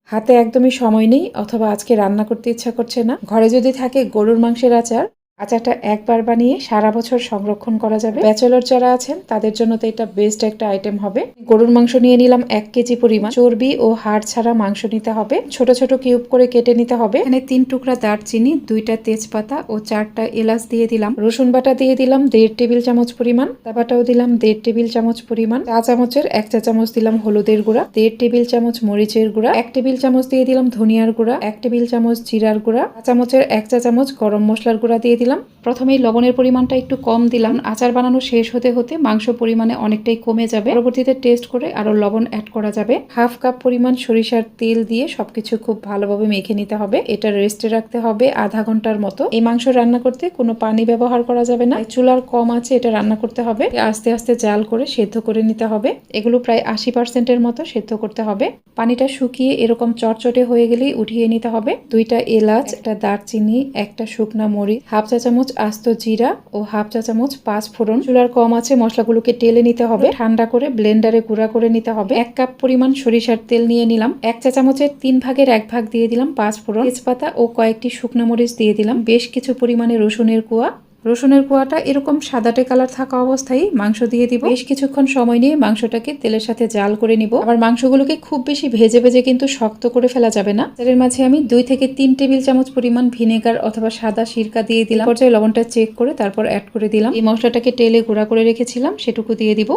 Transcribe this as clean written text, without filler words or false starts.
হাতে একদমই সময় নেই অথবা আজকে রান্না করতে ইচ্ছা করছে না, ঘরে যদি থাকে গরুর মাংসের আচার, আচারটা একবার বানিয়ে সারা বছর সংরক্ষণ করা যাবে। ব্যাচেলর যারা আছেন তাদের জন্য তো এটা বেস্ট একটা আইটেম হবে। গরুর মাংস নিয়ে নিলাম 1 কেজি পরিমাণ। চর্বি ও হাড় ছাড়া মাংস নিতে হবে, ছোট ছোট কিউব করে কেটে নিতে হবে। এখানে 3 টুকরা দারচিনি, 2টা তেজপাতা ও 4টা এলাচ দিয়ে দিলাম। রসুন বাটা দিয়ে দিলাম 1.5 টেবিল চামচ পরিমাণ। আদা বাটাও দিলাম 1.5 টেবিল চামচ পরিমাণ। চা চামচের 1 চা চামচ দিলাম হলুদের গুঁড়া, 1.5 টেবিল চামচ মরিচের গুঁড়া, 1 টেবিল চামচ দিয়ে দিলাম ধনিয়ার গুঁড়া, 1 টেবিল চামচ জিরার গুঁড়া, চা চামচের 1 চা চামচ গরম মশলার গুঁড়া দিয়ে দিলাম। প্রথমেই লবণের পরিমাণটা একটু কম দিলাম, আচার বানানো শেষ হতে হতে মাংস পরিমাণে অনেকটাই কমে যাবে। পরবর্তীতে টেস্ট করে আরো লবণ অ্যাড করা যাবে। 1/2 কাপ পরিমাণ সরিষার তেল দিয়ে সবকিছু খুব ভালোভাবে মেখে নিতে হবে। এটা রেস্টে রাখতে হবে আধা ঘন্টার মতো। এই মাংস রান্না করতে কোনো পানি ব্যবহার করা যাবে না, চুলার কম আছে এটা রান্না করতে হবে। আস্তে আস্তে জাল করে সেদ্ধ করে নিতে হবে। এগুলো প্রায় 80% মতো সেদ্ধ করতে হবে। পানিটা শুকিয়ে এরকম চটচটে হয়ে গেলেই উঠিয়ে নিতে হবে। 2টা এলাচ, একটা দারচিনি, একটা শুকনা মরিচ, 1/2 চা চামচ আস্ত জিরা ও 1/2 চা চামচ 5 ফোড়ন। চুলার কম আছে মশলাগুলোকে টেলে নিতে হবে, ঠান্ডা করে ব্লেন্ডারে গুঁড়া করে নিতে হবে। 1 কাপ পরিমাণ সরিষার তেল নিয়ে নিলাম, 1 চা চামচের 3 ভাগের 1 ভাগ দিয়ে দিলাম 5 ফোড়ন, তেজপাতা ও কয়েকটি শুকনো মরিচ দিয়ে দিলাম। বেশ কিছু পরিমাণে রসুনের কোয়া। রসুনের কোয়াটা এরকম সাদাটে কালার থাকা অবস্থায় মাংস দিয়ে দিব। বেশ কিছুক্ষণ সময় নিয়ে মাংসটাকে তেলের সাথে জাল করে নিব। আবার মাংসগুলোকে খুব বেশি ভেজে ভেজে কিন্তু শক্ত করে ফেলা যাবে না। এর মাঝে আমি 2 থেকে 3 টেবিল চামচ পরিমাণ ভিনেগার অথবা সাদা সিরকা দিয়ে দিলাম। পর্যায়ে লবণটা চেক করে তারপর অ্যাড করে দিলাম। এই মশলাটাকে তেলে গুঁড়া করে রেখেছিলাম সেটুকু দিয়ে দিব।